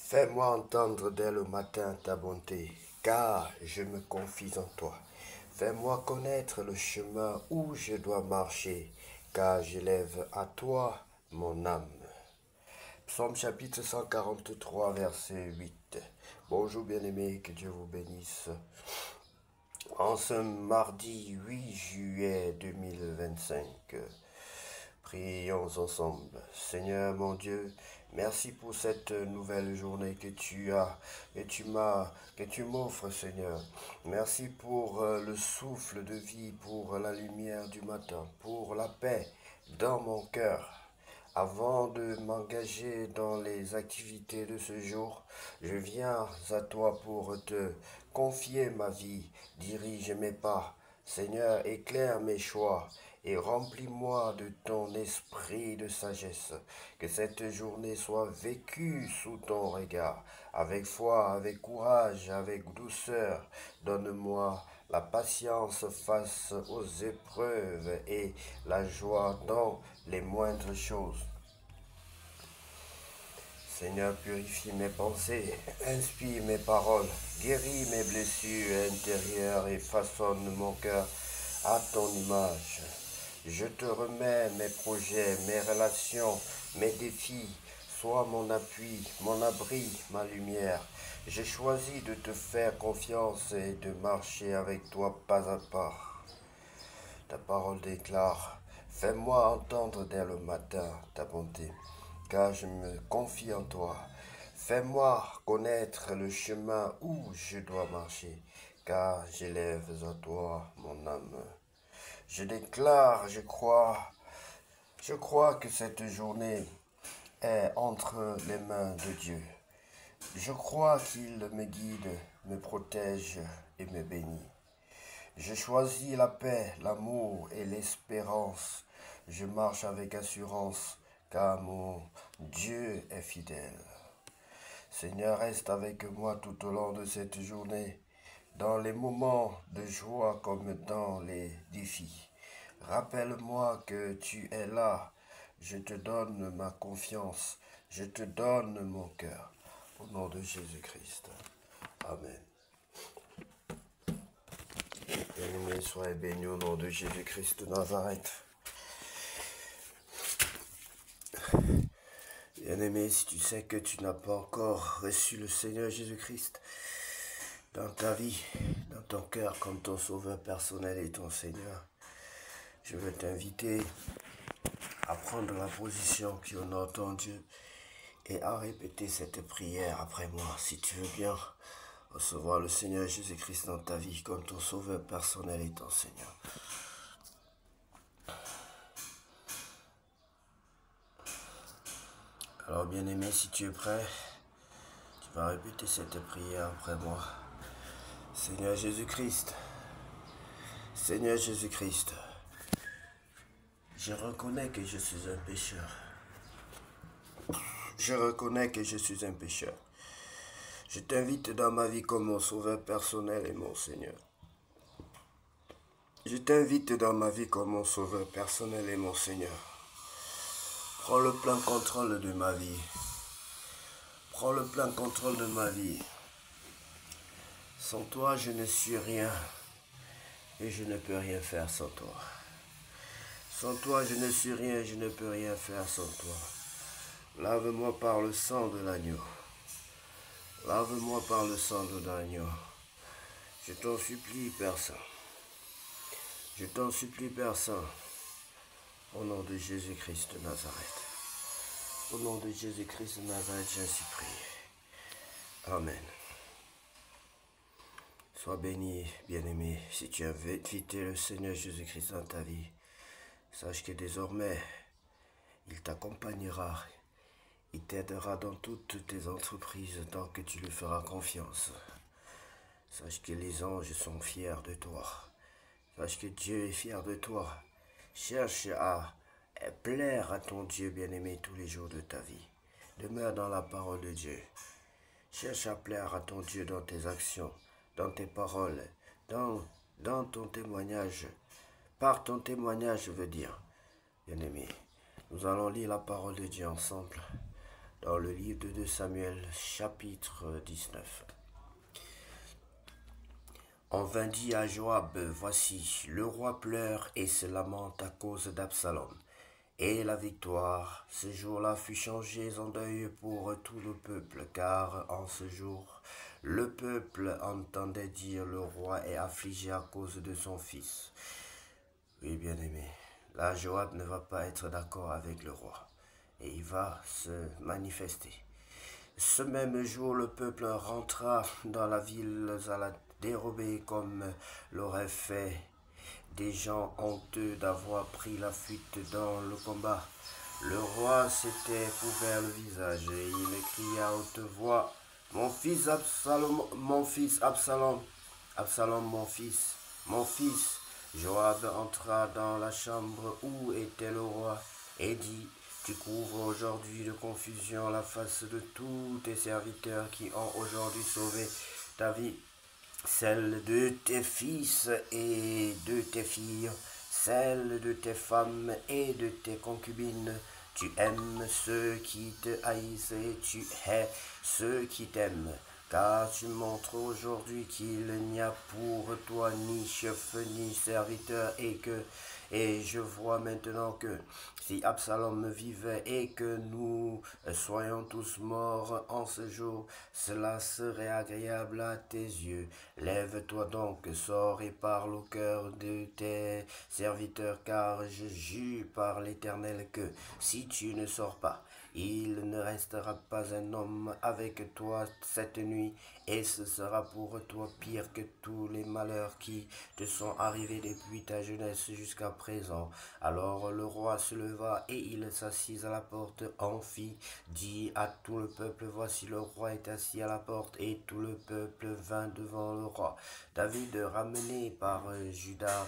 Fais-moi entendre dès le matin ta bonté, car je me confie en toi. Fais-moi connaître le chemin où je dois marcher, car j'élève à toi mon âme. Psaume chapitre 143, verset 8. Bonjour bien-aimés, que Dieu vous bénisse. En ce mardi 8 juillet 2025, prions ensemble. Seigneur mon Dieu, merci pour cette nouvelle journée que tu m'offres, Seigneur. Merci pour le souffle de vie, pour la lumière du matin, pour la paix dans mon cœur. Avant de m'engager dans les activités de ce jour, je viens à toi pour te confier ma vie, dirige mes pas. Seigneur, éclaire mes choix et remplis-moi de ton esprit de sagesse. Que cette journée soit vécue sous ton regard, avec foi, avec courage, avec douceur. Donne-moi la patience face aux épreuves et la joie dans les moindres choses. Seigneur, purifie mes pensées, inspire mes paroles, guéris mes blessures intérieures et façonne mon cœur à ton image. Je te remets mes projets, mes relations, mes défis. Sois mon appui, mon abri, ma lumière. J'ai choisi de te faire confiance et de marcher avec toi pas à pas. Ta parole déclare, fais-moi entendre dès le matin ta bonté, car je me confie en toi. Fais-moi connaître le chemin où je dois marcher, car j'élève à toi mon âme. Je déclare, je crois que cette journée est entre les mains de Dieu. Je crois qu'il me guide, me protège et me bénit. Je choisis la paix, l'amour et l'espérance. Je marche avec assurance, car mon Dieu est fidèle. Seigneur, reste avec moi tout au long de cette journée, dans les moments de joie comme dans les défis. Rappelle-moi que tu es là. Je te donne ma confiance. Je te donne mon cœur. Au nom de Jésus-Christ. Amen. Bien-aimé, soyez béni au nom de Jésus-Christ de Nazareth. Bien-aimé, si tu sais que tu n'as pas encore reçu le Seigneur Jésus-Christ dans ta vie, dans ton cœur, comme ton sauveur personnel et ton Seigneur, je veux t'inviter à prendre la position qui honore ton Dieu et à répéter cette prière après moi, si tu veux bien recevoir le Seigneur Jésus-Christ dans ta vie comme ton sauveur personnel et ton Seigneur. Alors bien-aimé, si tu es prêt, tu vas répéter cette prière après moi. Seigneur Jésus-Christ, Seigneur Jésus-Christ, je reconnais que je suis un pécheur. Je reconnais que je suis un pécheur. Je t'invite dans ma vie comme mon sauveur personnel et mon Seigneur. Je t'invite dans ma vie comme mon sauveur personnel et mon Seigneur. Prends le plein contrôle de ma vie. Prends le plein contrôle de ma vie. Sans toi, je ne suis rien et je ne peux rien faire sans toi. Sans toi, je ne suis rien et je ne peux rien faire sans toi. Lave-moi par le sang de l'agneau. Lave-moi par le sang de l'agneau. Je t'en supplie, Père Saint. Je t'en supplie, Père Saint. Au nom de Jésus-Christ de Nazareth. Au nom de Jésus-Christ de Nazareth, j'ainsi prie. Amen. Sois béni, bien-aimé, si tu as invité le Seigneur Jésus-Christ dans ta vie. Sache que désormais, il t'accompagnera, il t'aidera dans toutes tes entreprises tant que tu lui feras confiance. Sache que les anges sont fiers de toi. Sache que Dieu est fier de toi. Cherche à plaire à ton Dieu bien-aimé tous les jours de ta vie. Demeure dans la parole de Dieu. Cherche à plaire à ton Dieu dans tes actions, dans tes paroles, dans ton témoignage. Par ton témoignage, je veux dire. Bien-aimé, nous allons lire la parole de Dieu ensemble dans le livre de 2 Samuel, chapitre 19. On vint dire à Joab, voici, le roi pleure et se lamente à cause d'Absalom. Et la victoire, ce jour-là, fut changée en deuil pour tout le peuple, car en ce jour, le peuple entendait dire le roi est affligé à cause de son fils. Oui, bien-aimé, là, Joab ne va pas être d'accord avec le roi, et il va se manifester. Ce même jour, le peuple rentra dans la ville à la dérobée comme l'auraient fait des gens honteux d'avoir pris la fuite dans le combat. Le roi s'était couvert le visage et il cria à haute voix, mon fils Absalom, mon fils Absalom, Absalom, mon fils. Joab entra dans la chambre où était le roi et dit, tu couvres aujourd'hui de confusion la face de tous tes serviteurs qui ont aujourd'hui sauvé ta vie, celle de tes fils et de tes filles, celle de tes femmes et de tes concubines. Tu aimes ceux qui te haïssent et tu hais ceux qui t'aiment. Car tu montres aujourd'hui qu'il n'y a pour toi ni chef ni serviteur et je vois maintenant que si Absalom vivait et que nous soyons tous morts en ce jour, cela serait agréable à tes yeux. Lève-toi donc, sors et parle au cœur de tes serviteurs, car je jure par l'Éternel que si tu ne sors pas, il ne restera pas un homme avec toi cette nuit, et ce sera pour toi pire que tous les malheurs qui te sont arrivés depuis ta jeunesse jusqu'à présent. Alors le roi se leva et il s'assit à la porte, en fit, dit à tout le peuple, voici le roi est assis à la porte, et tout le peuple vint devant le roi. David ramené par Juda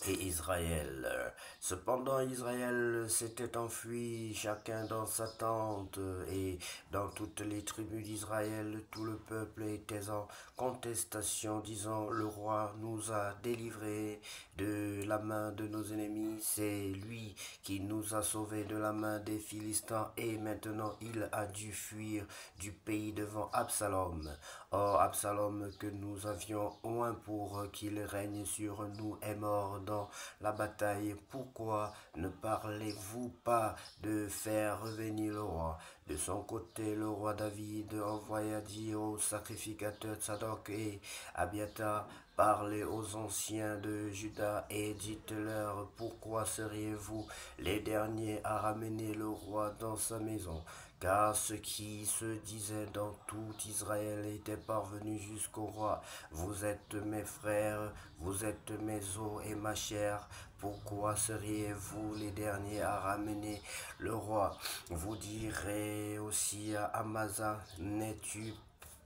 et Israël. Cependant, Israël s'était enfui, chacun dans sa tente, et dans toutes les tribus d'Israël, tout le peuple était en contestation, disant, le roi nous a délivrés de la main de nos ennemis, c'est lui qui nous a sauvés de la main des Philistins, et maintenant il a dû fuir du pays devant Absalom. Or, Absalom, que nous avions oint pour qu'il règne sur nous, est mort dans la bataille. Pourquoi ne parlez-vous pas de faire revenir le roi? De son côté, le roi David envoya dire aux sacrificateurs Tsadok et Abiathar, parlez aux anciens de Juda et dites-leur, pourquoi seriez-vous les derniers à ramener le roi dans sa maison? Car ce qui se disait dans tout Israël était parvenu jusqu'au roi. Vous êtes mes frères, vous êtes mes os et ma chair. Pourquoi seriez-vous les derniers à ramener le roi? Vous direz aussi à Amasa, n'es-tu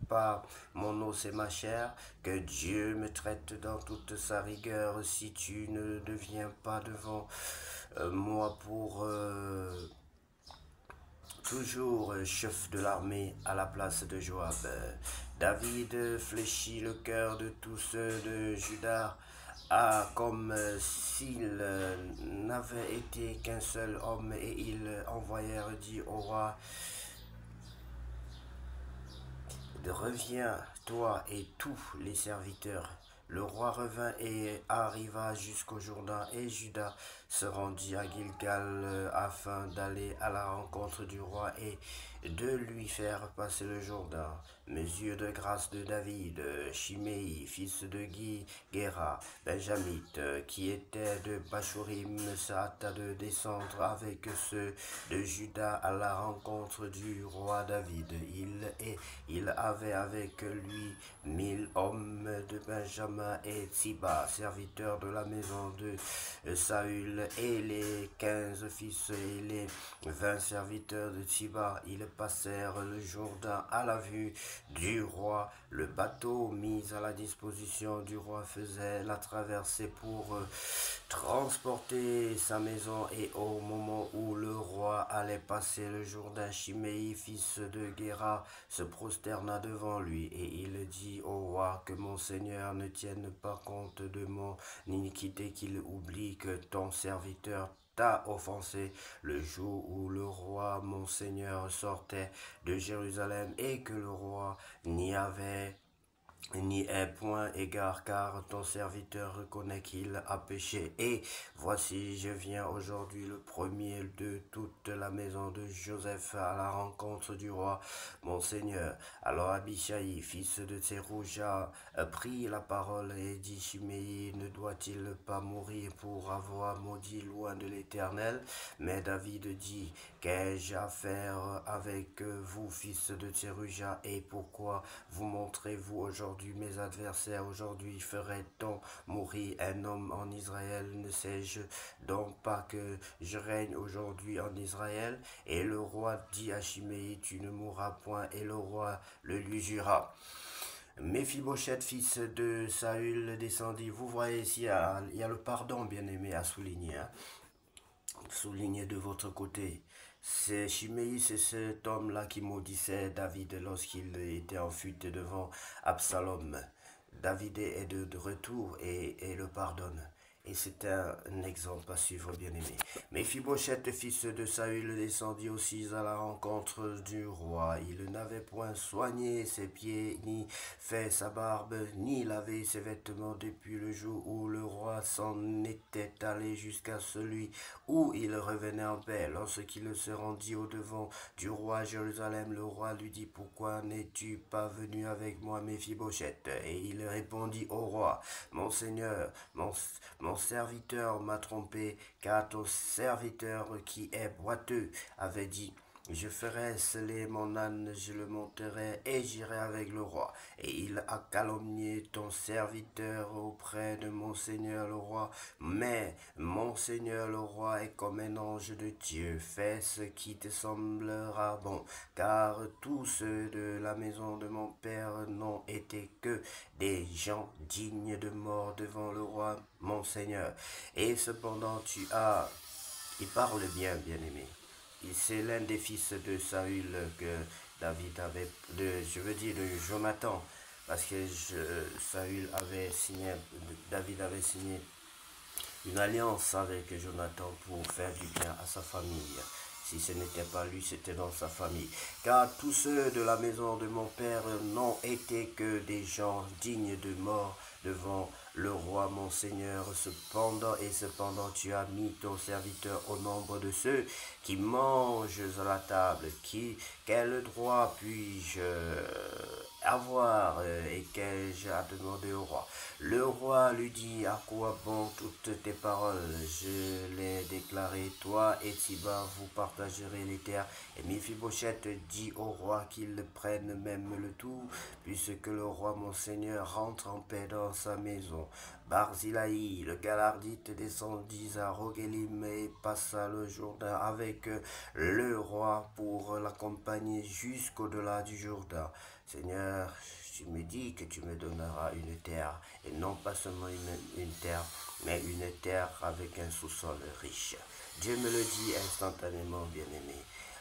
pas mon os et ma chair? Que Dieu me traite dans toute sa rigueur si tu ne deviens pas devant moi pour toujours chef de l'armée à la place de Joab. David fléchit le cœur de tous ceux de Juda, comme s'il n'avait été qu'un seul homme, et ils envoyèrent dire au roi, reviens, toi et tous les serviteurs. Le roi revint et arriva jusqu'au Jourdain, et Juda se rendit à Gilgal afin d'aller à la rencontre du roi et de lui faire passer le Jourdain. Mesure de grâce de David, Shimei, fils de Guéra, Benjamite, qui était de Bachurim, se hâta de descendre avec ceux de Juda à la rencontre du roi David. Il avait avec lui 1000 hommes de Benjamin et Tsiba, serviteurs de la maison de Saül, et les 15 fils et les 20 serviteurs de Tsiba. Ils passèrent le Jourdain à la vue du roi. Le bateau mis à la disposition du roi faisait la traversée pour transporter sa maison, et au moment où le roi allait passer le Jourdain, Shimei, fils de Guéra, se prosterna devant lui, et il dit au roi, que mon Seigneur ne tienne pas compte de mon iniquité, qu'il oublie que ton serviteur t'a offensé le jour où le roi mon Seigneur sortait de Jérusalem et que le roi n'y ait point égard, car ton serviteur reconnaît qu'il a péché. Et voici, je viens aujourd'hui le premier de toute la maison de Joseph à la rencontre du roi, mon Seigneur. Alors Abishai, fils de Tserouja, prit la parole et dit, Chiméi ne doit-il pas mourir pour avoir maudit loin de l'Éternel? Mais David dit, qu'ai-je à faire avec vous, fils de Tserouja, et pourquoi vous montrez-vous aujourd'hui mes adversaires? Aujourd'hui ferait-on mourir un homme en Israël? Ne sais-je donc pas que je règne aujourd'hui en Israël? Et le roi dit à Chiméi, tu ne mourras point, et le roi le lui jura. Méphibosheth, fils de Saül, descendit. Vous voyez ici, il y a le pardon, bien-aimé, à souligner. Souligner de votre côté. C'est Chiméi, c'est cet homme-là qui maudissait David lorsqu'il était en fuite devant Absalom. David est de retour et le pardonne. Et c'est un exemple à suivre, bien-aimé. Méphibosheth, fils de Saül, descendit aussi à la rencontre du roi. Il n'avait point soigné ses pieds, ni fait sa barbe, ni lavé ses vêtements depuis le jour où le roi s'en était allé jusqu'à celui où il revenait en paix. Lorsqu'il se rendit au-devant du roi à Jérusalem, le roi lui dit, pourquoi n'es-tu pas venu avec moi, Méphibosheth? Et il répondit au roi, mon seigneur, mon serviteur m'a trompé, car ton serviteur qui est boiteux avait dit, je ferai sceller mon âne, je le monterai et j'irai avec le roi. Et il a calomnié ton serviteur auprès de mon seigneur le roi. Mais mon seigneur le roi est comme un ange de Dieu. Fais ce qui te semblera bon, car tous ceux de la maison de mon père n'ont été que des gens dignes de mort devant le roi, mon seigneur. Et cependant il parle bien, bien-aimé. C'est l'un des fils de Saül que David avait, de Jonathan, parce que David avait signé une alliance avec Jonathan pour faire du bien à sa famille. Si ce n'était pas lui, c'était dans sa famille. Car tous ceux de la maison de mon père n'ont été que des gens dignes de mort devant le roi mon Seigneur. Cependant, tu as mis ton serviteur au nombre de ceux qui mangent à la table. Quel droit puis-je avoir et qu'ai-je à demander au roi? Le roi lui dit, à quoi bon toutes tes paroles? Je l'ai déclaré, toi et Tsiba, vous partagerez les terres. Et Méphibosheth dit au roi qu'il prenne même le tout, puisque le roi mon seigneur rentre en paix dans sa maison. Barzillai, le Galardite, descendit à Rogelim et passa le Jourdain avec le roi pour l'accompagner jusqu'au-delà du Jourdain. Seigneur, tu me dis que tu me donneras une terre, et non pas seulement une terre, mais une terre avec un sous-sol riche. Dieu me le dit instantanément, bien-aimé.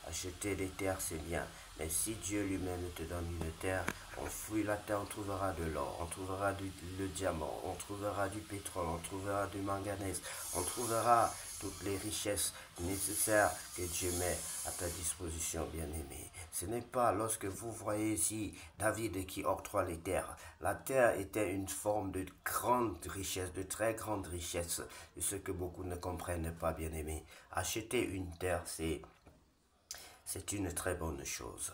Acheter des terres, c'est bien, mais si Dieu lui-même te donne une terre, on fouille la terre, on trouvera de l'or, on trouvera le diamant, on trouvera du pétrole, on trouvera du manganèse, on trouvera toutes les richesses nécessaires que Dieu met à ta disposition, bien-aimé. Ce n'est pas lorsque vous voyez ici David qui octroie les terres. La terre était une forme de grande richesse, de très grande richesse, ce que beaucoup ne comprennent pas, bien-aimé. Acheter une terre, c'est une très bonne chose.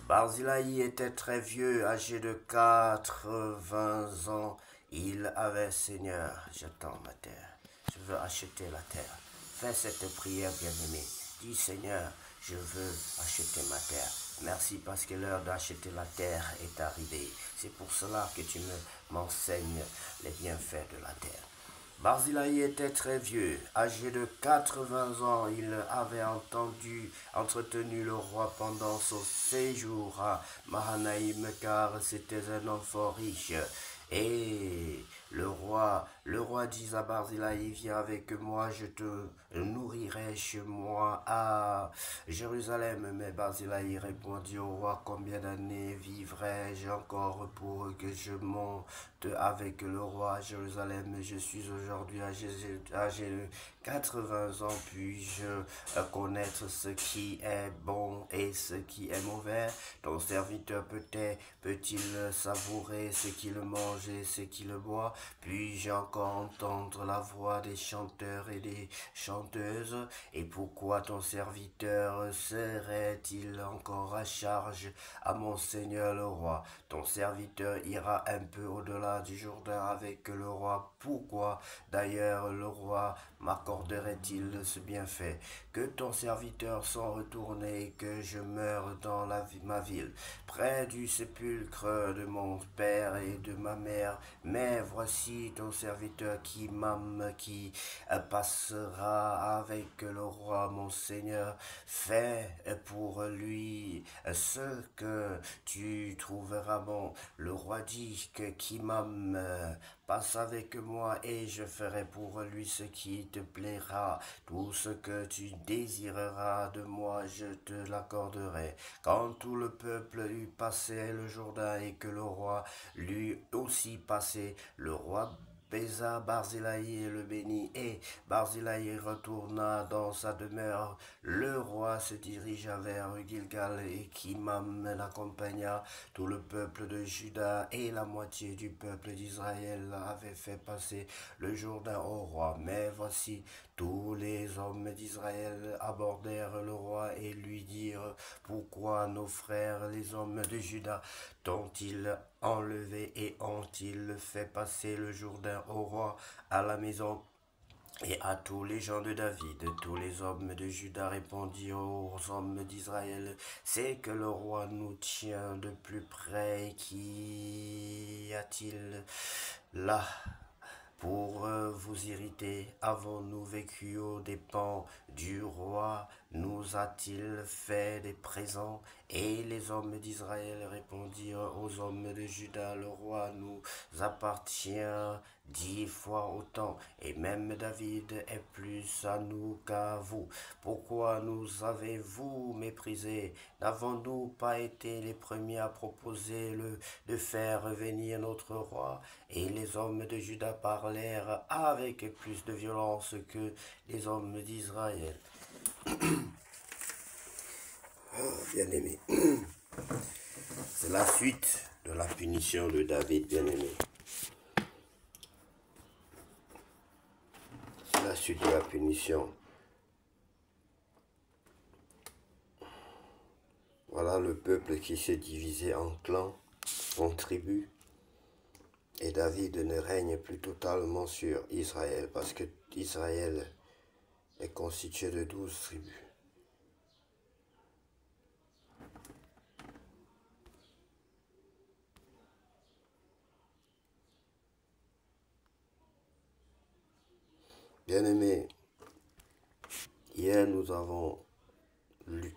Barzillai était très vieux, âgé de 80 ans. Il avait, Seigneur, j'attends ma terre. Je veux acheter la terre. Fais cette prière, bien-aimé. Dis, Seigneur, je veux acheter ma terre. Merci parce que l'heure d'acheter la terre est arrivée. C'est pour cela que tu m'enseignes les bienfaits de la terre. Barzillai était très vieux, âgé de 80 ans. Il avait entretenu le roi pendant son séjour à Mahanaïm, car c'était un homme fort riche. Et Le roi dit à Barzillai, viens avec moi, je te nourrirai chez moi à Jérusalem. Mais Barzillai répondit au roi, combien d'années vivrai-je encore pour que je monte avec le roi à Jérusalem? Je suis aujourd'hui âgé de 80 ans, puis-je connaître ce qui est bon et ce qui est mauvais? Ton serviteur peut-il savourer ce qu'il mange et ce qu'il boit? Puis-je encore entendre la voix des chanteurs et des chanteuses? Et pourquoi ton serviteur serait-il encore à charge à mon Seigneur le roi? Ton serviteur ira un peu au-delà du Jourdain avec le roi. Pourquoi d'ailleurs le roi m'accorderait-il ce bienfait? Que ton serviteur s'en retourne et que je meure dans ma ville, près du sépulcre de mon père et de ma mère. Mais voici ton serviteur qui passera avec le roi mon Seigneur. Fais pour lui ce que tu trouveras bon. Le roi dit que Kimam passe avec moi et je ferai pour lui ce qui te plaira. Tout ce que tu désireras de moi, je te l'accorderai. Quand tout le peuple eut passé le Jourdain et que le roi lui aussi passé, le roi baisa Barzillai et le bénit, et Barzillai retourna dans sa demeure. Le roi se dirigea vers Gilgal et Kimam l'accompagna. Tout le peuple de Juda et la moitié du peuple d'Israël avaient fait passer le Jourdain au roi. Mais voici, tous les hommes d'Israël abordèrent le roi et lui dirent, pourquoi nos frères, les hommes de Juda, t'ont-ils enlevé et ont-ils fait passer le Jourdain au roi à la maison et à tous les gens de David? Tous les hommes de Juda répondirent aux hommes d'Israël, c'est que le roi nous tient de plus près. Qu'y a-t-il là pour vous irriter? Avons-nous vécu aux dépens du roi? Nous a-t-il fait des présents? Et les hommes d'Israël répondirent aux hommes de Juda, le roi nous appartient 10 fois autant, et même David est plus à nous qu'à vous. Pourquoi nous avez-vous méprisés? N'avons-nous pas été les premiers à proposer de faire revenir notre roi? Et les hommes de Juda parlèrent avec plus de violence que les hommes d'Israël. Bien-aimé, c'est la suite de la punition de David, bien-aimé. C'est la suite de la punition. Voilà le peuple qui s'est divisé en clans, en tribus. Et David ne règne plus totalement sur Israël parce que Israël est constitué de 12 tribus. Bien-aimés, hier nous avons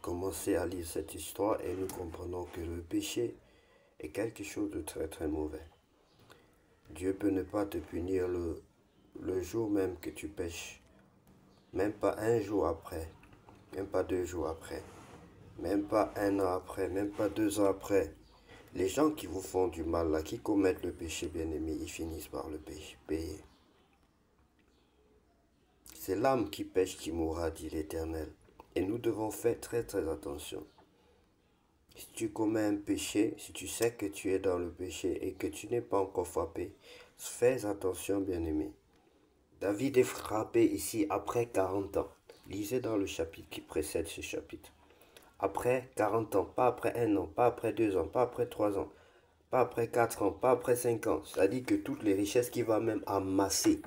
commencé à lire cette histoire et nous comprenons que le péché est quelque chose de très très mauvais. Dieu peut ne pas te punir le jour même que tu pêches, même pas un jour après, même pas 2 jours après, même pas 1 an après, même pas 2 ans après. Les gens qui vous font du mal, là, qui commettent le péché, bien-aimé, ils finissent par le payer. C'est l'âme qui pêche qui mourra, dit l'Éternel. Et nous devons faire très très attention. Si tu commets un péché, si tu sais que tu es dans le péché et que tu n'es pas encore frappé, fais attention, bien-aimé. David est frappé ici après 40 ans. Lisez dans le chapitre qui précède ce chapitre. Après 40 ans, pas après 1 an, pas après 2 ans, pas après 3 ans, pas après 4 ans, pas après 5 ans. C'est-à-dire que toutes les richesses qu'il va même amasser,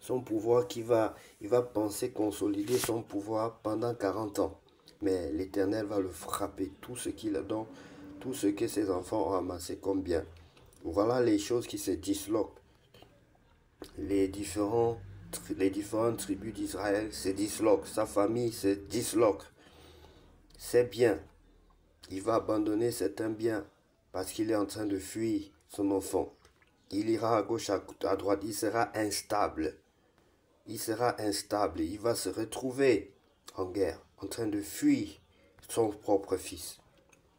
son pouvoir il va penser consolider son pouvoir pendant 40 ans. Mais l'Éternel va le frapper, tout ce qu'il a dans, tout ce que ses enfants ont amassé comme bien. Voilà les choses qui se disloquent. Les différentes tribus d'Israël se disloquent, sa famille se disloque. C'est bien. Il va abandonner certains biens parce qu'il est en train de fuir son enfant. Il ira à gauche, à droite, il sera instable. Il sera instable, il va se retrouver en guerre, en train de fuir son propre fils.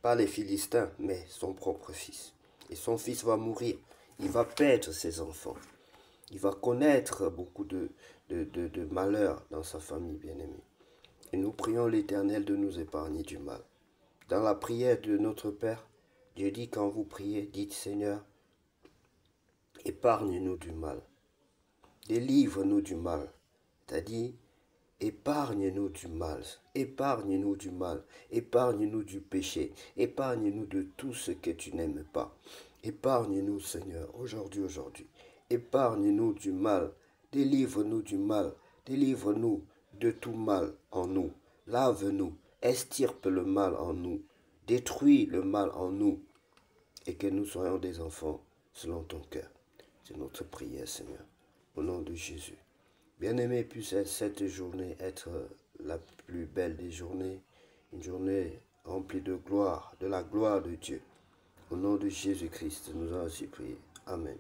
Pas les Philistins, mais son propre fils. Et son fils va mourir. Il va perdre ses enfants. Il va connaître beaucoup de malheurs dans sa famille bien-aimée. Et nous prions l'Éternel de nous épargner du mal. Dans la prière de notre Père, Dieu dit quand vous priez, dites Seigneur, épargne-nous du mal. Délivre-nous du mal. C'est-à-dire, épargne-nous du mal. Épargne-nous du mal. Épargne-nous du péché. Épargne-nous de tout ce que tu n'aimes pas. Épargne-nous, Seigneur, aujourd'hui. Épargne-nous du mal. Délivre-nous du mal. Délivre-nous de tout mal en nous. Lave-nous. Extirpe le mal en nous. Détruis le mal en nous. Et que nous soyons des enfants selon ton cœur. C'est notre prière, Seigneur. Au nom de Jésus. Bien-aimé, puisse cette journée être la plus belle des journées. Une journée remplie de gloire, de la gloire de Dieu. Au nom de Jésus-Christ, nous avons ainsi prié. Amen.